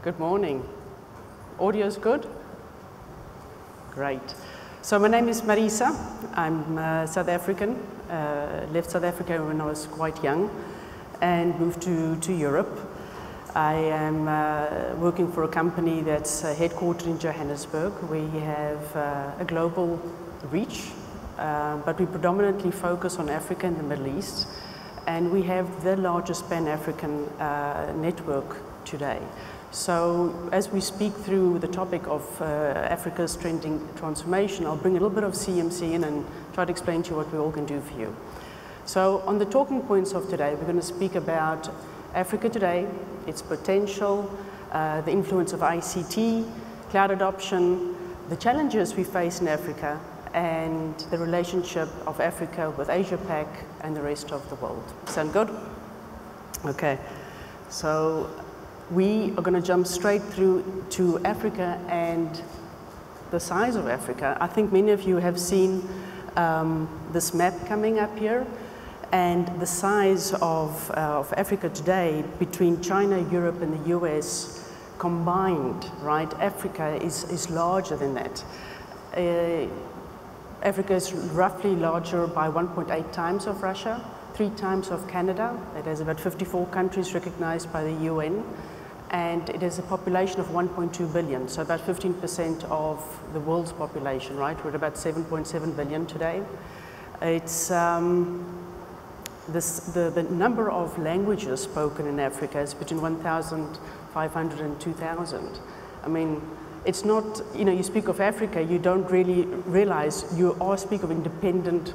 Good morning. Audio's good? Great. So my name is Marisa. I'm South African. Left South Africa when I was quite young and moved to Europe. I am working for a company that's headquartered in Johannesburg. We have a global reach, but we predominantly focus on Africa and the Middle East. And we have the largest Pan-African network today. So as we speak through the topic of Africa's trending transformation, I'll bring a little bit of CMC in and try to explain to you what we all can do for you. So on the talking points of today, we're going to speak about Africa today, its potential, the influence of ICT, cloud adoption, the challenges we face in Africa, and the relationship of Africa with Asia-Pac and the rest of the world. Sound good? Okay. So we are going to jump straight through to Africa and the size of Africa. I think many of you have seen this map coming up here, and the size of Africa today between China, Europe, and the US combined, right? Africa is larger than that. Africa is roughly larger by 1.8 times of Russia, 3 times of Canada. It has about 54 countries recognized by the UN. And it has a population of 1.2 billion, so about 15% of the world's population, right? We're at about 7.7 billion today. It's the number of languages spoken in Africa is between 1,500 and 2,000. I mean, it's not, you know, you speak of Africa, you don't really realize you all speak of independent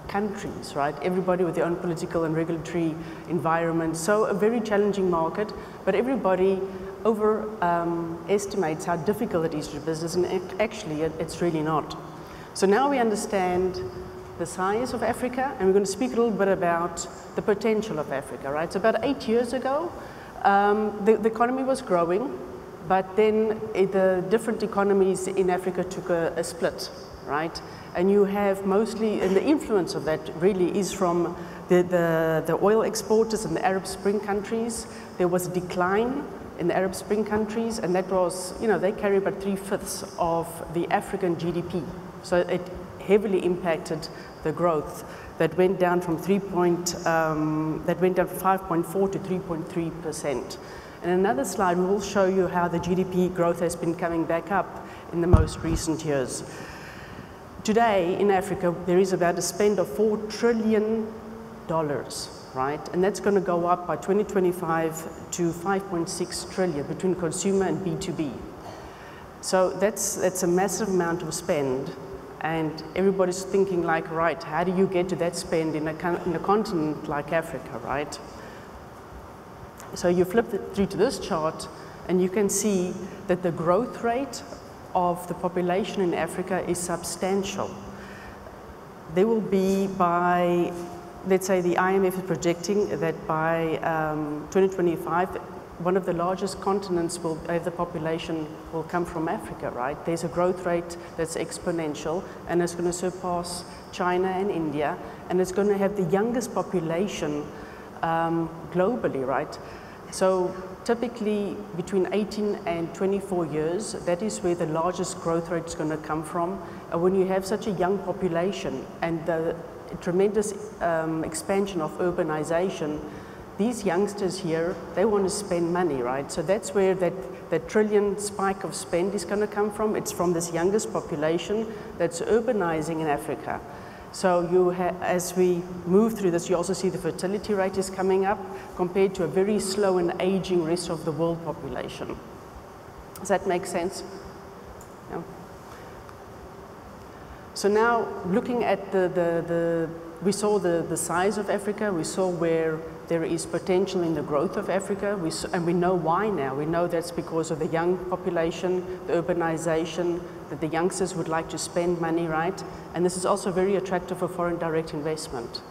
countries, right? Everybody with their own political and regulatory environment. So a very challenging market, but everybody overestimates how difficult it is to do business, and actually it's really not. So now we understand the size of Africa, and we're going to speak a little bit about the potential of Africa, right? So about 8 years ago, the economy was growing, but then the different economies in Africa took a split, right? And you have mostly, and the influence of that really is from the oil exporters in the Arab Spring countries. There was a decline in the Arab Spring countries, and that was, you know, they carry about 3/5 of the African GDP. So it heavily impacted the growth that went down from 5.4 to 3.3%. In another slide, we will show you how the GDP growth has been coming back up in the most recent years. Today in Africa, there is about a spend of $4 trillion, right? And that's going to go up by 2025 to 5.6 trillion between consumer and B2B. So that's a massive amount of spend, and everybody's thinking like, right, how do you get to that spend in a continent like Africa, right? So you flip through to this chart, and you can see that the growth rate of the population in Africa is substantial. There will be by, let's say the IMF is projecting that by 2025, one of the largest continents the population will come from Africa, right? There's a growth rate that's exponential, and it's going to surpass China and India, and it's going to have the youngest population globally, right? So typically between 18 and 24 years, that is where the largest growth rate is going to come from. When you have such a young population and the tremendous expansion of urbanization, these youngsters here, they want to spend money, right? So that's where that trillion spike of spend is going to come from. It's from this youngest population that's urbanizing in Africa. So as we move through this, you also see the fertility rate is coming up compared to a very slow and aging rest of the world population. Does that make sense? Yeah. So now looking at we saw the size of Africa, we saw where there is potential in the growth of Africa, and we know why now. We know that's because of the young population, the urbanization, that the youngsters would like to spend money, right? And this is also very attractive for foreign direct investment.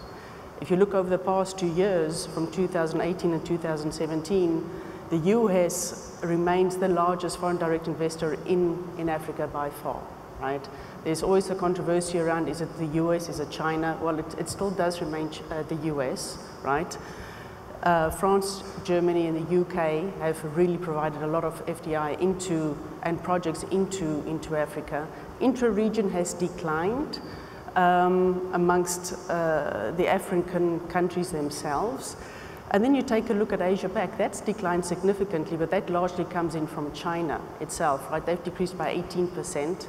If you look over the past 2 years, from 2018 and 2017, the US remains the largest foreign direct investor in Africa by far, right? There's always a controversy around, is it the US, is it China? Well, it still does remain the US, right? France, Germany, and the UK have really provided a lot of FDI into and projects into Africa. Intra-region has declined amongst the African countries themselves. And then you take a look at Asia-Pac, that's declined significantly, but that largely comes in from China itself, right? They've decreased by 18%.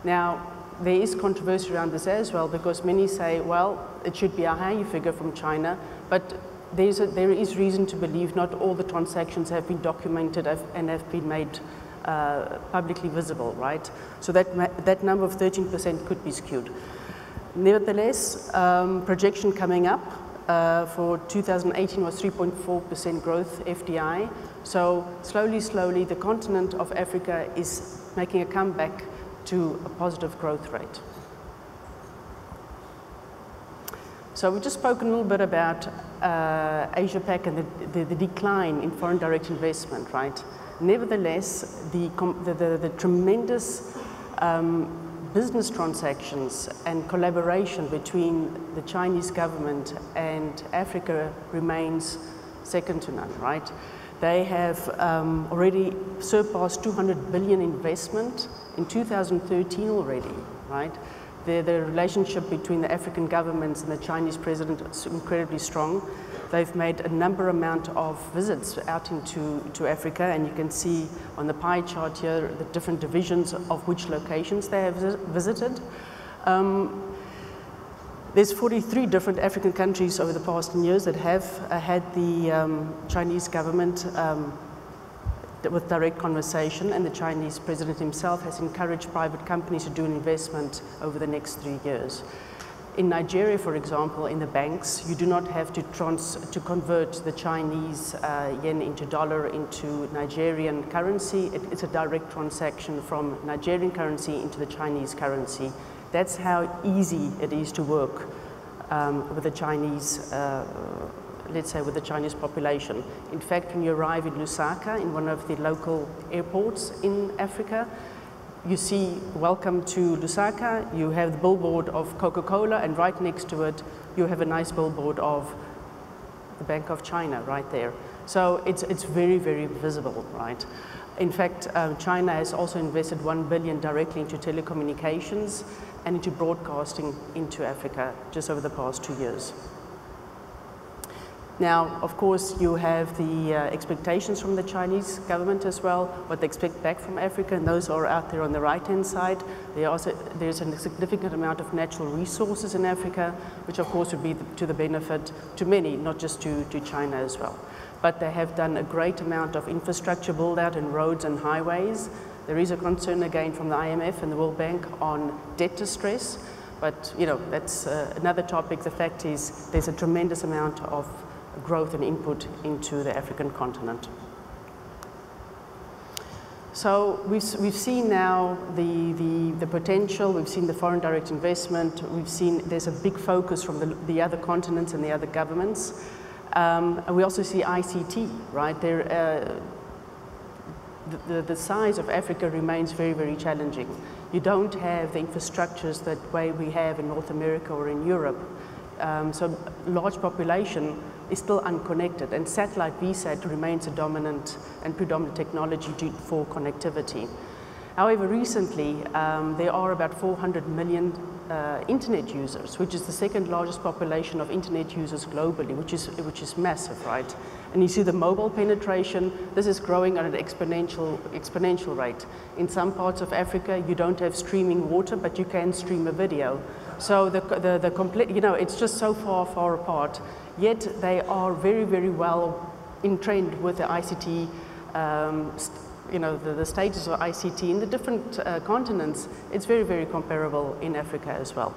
Now, there is controversy around this as well, because many say, well, it should be a higher figure from China, but there is reason to believe not all the transactions have been documented and have been made publicly visible, right? So that number of 13% could be skewed. Nevertheless, projection coming up for 2018 was 3.4% growth FDI. So slowly, the continent of Africa is making a comeback to a positive growth rate. So we've just spoken a little bit about Asia-Pac and the decline in foreign direct investment, right? Nevertheless, the tremendous business transactions and collaboration between the Chinese government and Africa remains second to none, right? They have already surpassed 200 billion investment in 2013 already, right? The relationship between the African governments and the Chinese president is incredibly strong. They've made a number amount of visits out into Africa, and you can see on the pie chart here the different divisions of which locations they have visited. There's 43 different African countries over the past 10 years that have had the Chinese government with direct conversation, and the Chinese president himself has encouraged private companies to do an investment over the next 3 years. In Nigeria, for example, in the banks, you do not have to convert the Chinese yen into dollar into Nigerian currency. It's a direct transaction from Nigerian currency into the Chinese currency. That's how easy it is to work with the Chinese, let's say with the Chinese population. In fact, when you arrive in Lusaka, in one of the local airports in Africa, you see, welcome to Lusaka, you have the billboard of Coca-Cola, and right next to it, you have a nice billboard of the Bank of China right there. So it's very, very visible, right? In fact, China has also invested 1 billion directly into telecommunications and into broadcasting into Africa just over the past 2 years. Now, of course, you have the expectations from the Chinese government as well, what they expect back from Africa, and those are out there on the right-hand side. There's a significant amount of natural resources in Africa, which of course would be to the benefit to many, not just to China as well. But they have done a great amount of infrastructure build-out in roads and highways. There is a concern again from the IMF and the World Bank on debt distress, but you know, that's another topic. The fact is there's a tremendous amount of growth and input into the African continent. So we've seen now the potential, we've seen the foreign direct investment, we've seen there's a big focus from the other continents and the other governments. And we also see ICT, right? The size of Africa remains very, very challenging. You don't have the infrastructures that way we have in North America or in Europe. So large population is still unconnected, and satellite VSAT remains a dominant and predominant technology for connectivity. However, recently there are about 400 million internet users, which is the second largest population of internet users globally, which is massive, right? And you see the mobile penetration, this is growing at an exponential rate. In some parts of Africa, you don't have streaming water, but you can stream a video. So the complete, you know, it's just so far apart. Yet they are very, very well in trend with the ICT, you know, the status of ICT in the different continents. It's very, very comparable in Africa as well.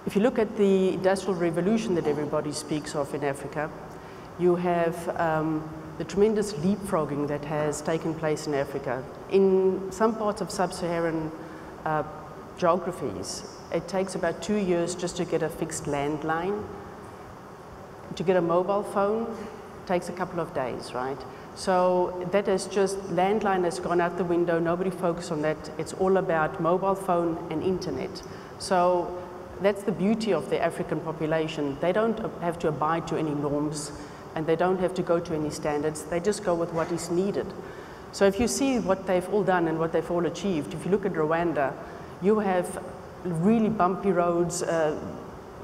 If you look at the industrial revolution that everybody speaks of in Africa, you have the tremendous leapfrogging that has taken place in Africa. In some parts of sub-Saharan geographies, it takes about 2 years just to get a fixed landline. To get a mobile phone takes a couple of days, right? So that is just, landline has gone out the window, nobody focused on that. It's all about mobile phone and internet. So that's the beauty of the African population. They don't have to abide to any norms, and they don't have to go to any standards. They just go with what is needed. So if you see what they've all done and what they've all achieved, if you look at Rwanda, you have really bumpy roads,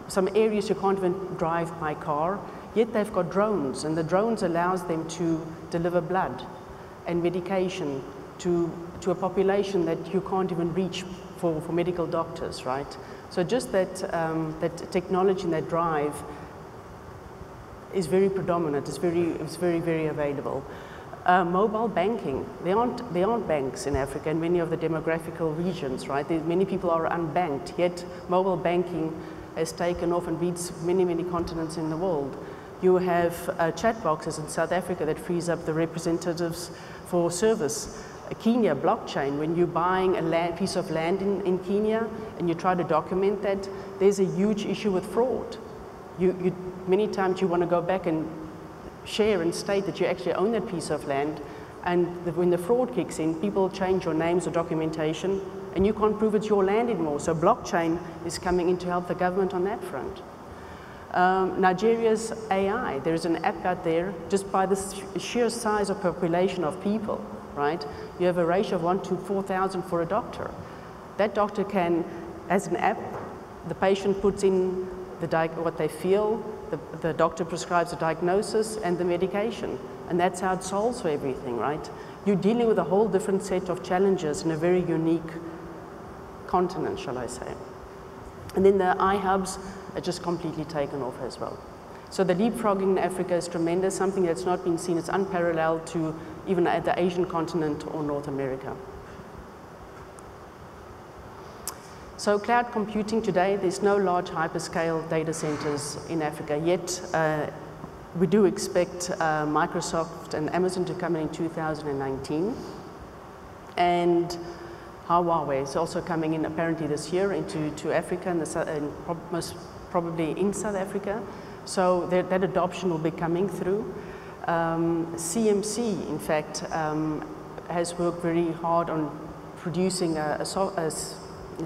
some areas you can't even drive by car, yet they've got drones, and the drones allows them to deliver blood and medication to a population that you can't even reach for medical doctors, right? So just that, that technology and that drive is very predominant, it's very, very available. Mobile banking, there aren't banks in Africa in many of the demographical regions, right? Many people are unbanked, yet mobile banking has taken off and beats many, many continents in the world. You have chat boxes in South Africa that frees up the representatives for service. Kenya, blockchain, when you're buying a piece of land in Kenya and you try to document that, there's a huge issue with fraud. Many times you want to go back and share and state that you actually own that piece of land, and when the fraud kicks in, people change your names or documentation and you can't prove it's your land anymore. So blockchain is coming in to help the government on that front. Nigeria's AI, there's an app out there just by the sheer size of population of people, right? You have a ratio of 1 to 4,000 for a doctor. That doctor can, as an app, the patient puts in what they feel, the doctor prescribes a diagnosis and the medication, and that's how it solves for everything, right? You're dealing with a whole different set of challenges in a very unique continent, shall I say. And then the iHubs are just completely taken off as well. So the leapfrogging in Africa is tremendous, something that's not been seen, it's unparalleled to even at the Asian continent or North America. So cloud computing today, there's no large hyperscale data centers in Africa, yet we do expect Microsoft and Amazon to come in 2019. And Huawei is also coming in apparently this year into Africa, and most probably in South Africa. So that adoption will be coming through. CMC, in fact, has worked very hard on producing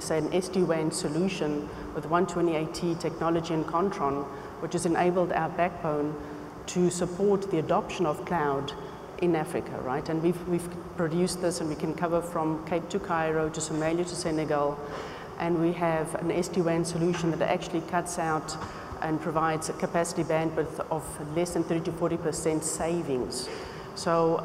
say an SD-WAN solution with 128T technology and Contron, which has enabled our backbone to support the adoption of cloud in Africa, right? And we've produced this, and we can cover from Cape to Cairo to Somalia to Senegal, and we have an SD-WAN solution that actually cuts out and provides a capacity bandwidth of less than 30 to 40% savings. So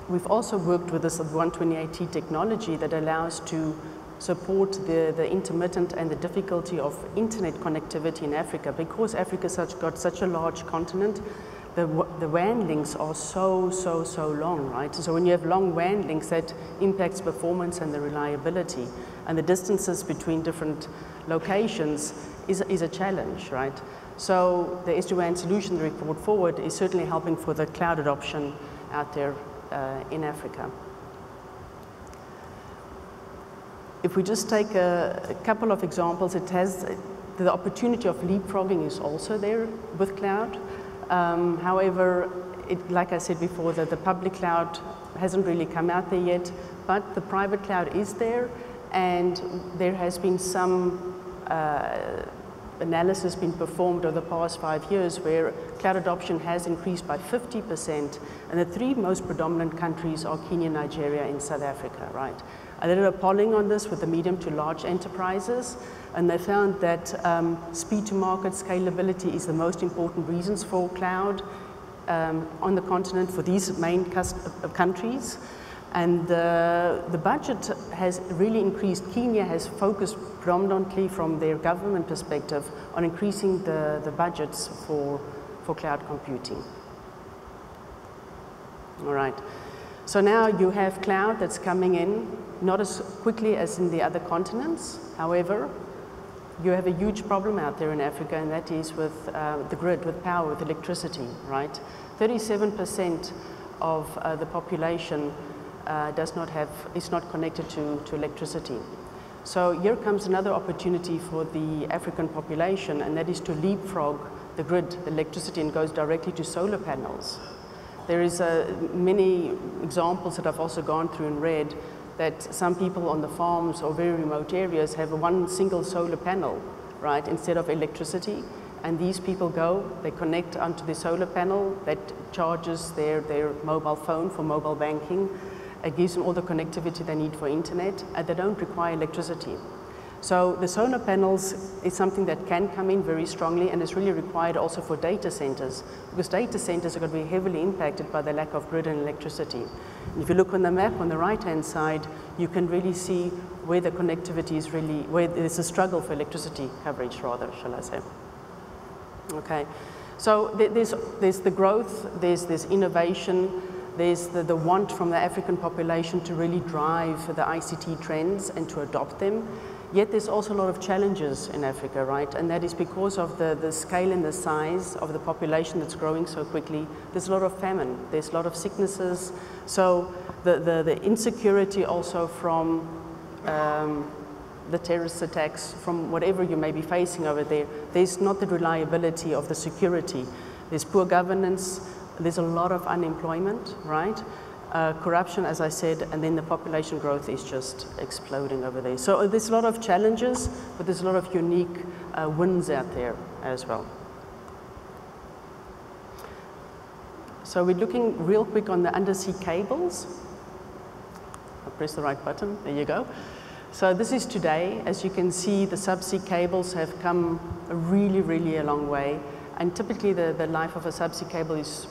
we've also worked with this 128T technology that allows to support the intermittent and the difficulty of internet connectivity in Africa. Because Africa's got such a large continent, the WAN links are so long, right? So when you have long WAN links, that impacts performance and the reliability. And the distances between different locations is a challenge, right? So the SD-WAN solution that we brought forward is certainly helping for the cloud adoption out there in Africa. If we just take a couple of examples, it has the opportunity of leapfrogging is also there with cloud. However, like I said before, that the public cloud hasn't really come out there yet, but the private cloud is there, and there has been some analysis been performed over the past 5 years where cloud adoption has increased by 50%, and the 3 most predominant countries are Kenya, Nigeria, and South Africa, right? I did a polling on this with the medium to large enterprises, and they found that speed to market, scalability is the most important reasons for cloud on the continent for these main countries. And the budget has really increased. Kenya has focused predominantly from their government perspective on increasing the budgets for cloud computing. All right. So now you have cloud that's coming in, not as quickly as in the other continents. However, you have a huge problem out there in Africa, and that is with the grid, with power, with electricity, right? 37% of the population is not connected to electricity. So here comes another opportunity for the African population, and that is to leapfrog the grid, the electricity, and goes directly to solar panels. There is many examples that I've also gone through and read that some people on the farms or very remote areas have one single solar panel, right, instead of electricity. And these people go, they connect onto the solar panel that charges their mobile phone for mobile banking. It gives them all the connectivity they need for internet, and they don't require electricity. So the solar panels is something that can come in very strongly, and is really required also for data centers, because data centers are going to be heavily impacted by the lack of grid and electricity. And if you look on the map on the right-hand side, you can really see where the connectivity is really, where there's a struggle for electricity coverage, rather, shall I say. Okay, so there's the growth, there's innovation, there's the want from the African population to really drive the ICT trends and to adopt them. Yet there's also a lot of challenges in Africa, right? And that is because of the scale and the size of the population that's growing so quickly. There's a lot of famine, there's a lot of sicknesses. So the insecurity also from the terrorist attacks, from whatever you may be facing over there, there's not the reliability of the security. There's poor governance, there's a lot of unemployment, right? Corruption, as I said, and then the population growth is just exploding over there. So there's a lot of challenges, but there's a lot of unique wins out there as well. So we're looking real quick on the undersea cables. I'll press the right button, there you go. So this is today. As you can see, the subsea cables have come really a long way. And typically the life of a subsea cable is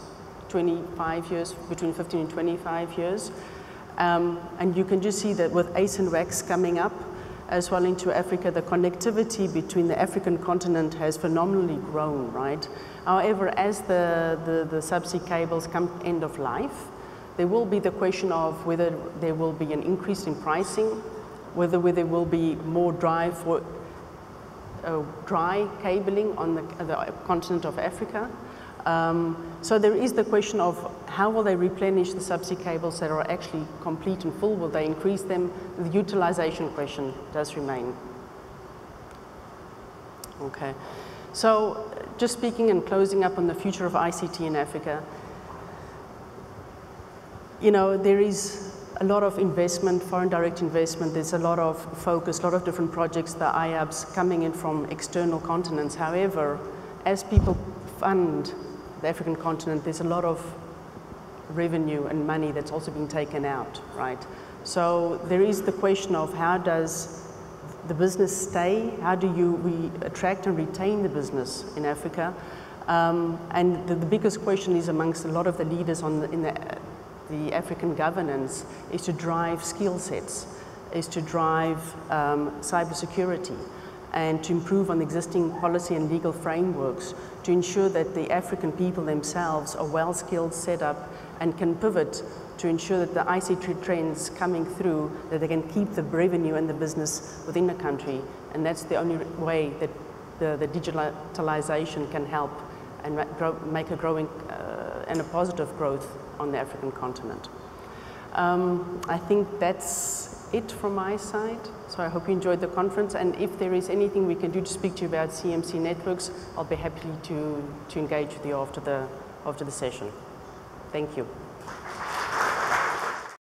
25 years, between 15 and 25 years. And you can just see that with ACE and WACS coming up as well into Africa, the connectivity between the African continent has phenomenally grown, right? However, as the subsea cables come end of life, there will be the question of whether there will be an increase in pricing, whether there will be more drive for dry cabling on the continent of Africa. So there is the question of how will they replenish the subsea cables that are actually complete and full? Will they increase them? The utilization question does remain. Okay, so just speaking and closing up on the future of ICT in Africa, you know, there is a lot of investment, foreign direct investment, there's a lot of focus, a lot of different projects, the IABs coming in from external continents. However, as people fund the African continent, there's a lot of revenue and money that's also being taken out, right? So there is the question of how does the business stay? How do we attract and retain the business in Africa? And the biggest question is amongst a lot of the leaders in the African governance is to drive skill sets, is to drive cybersecurity, and to improve on existing policy and legal frameworks to ensure that the African people themselves are well-skilled, set up, and can pivot to ensure that the ICT trends coming through, that they can keep the revenue and the business within the country. And that's the only way that the digitalization can help and make a growing and a positive growth on the African continent. I think that's it from my side. So I hope you enjoyed the conference, and if there is anything we can do to speak to you about CMC networks, I'll be happy to engage with you after the session. Thank you.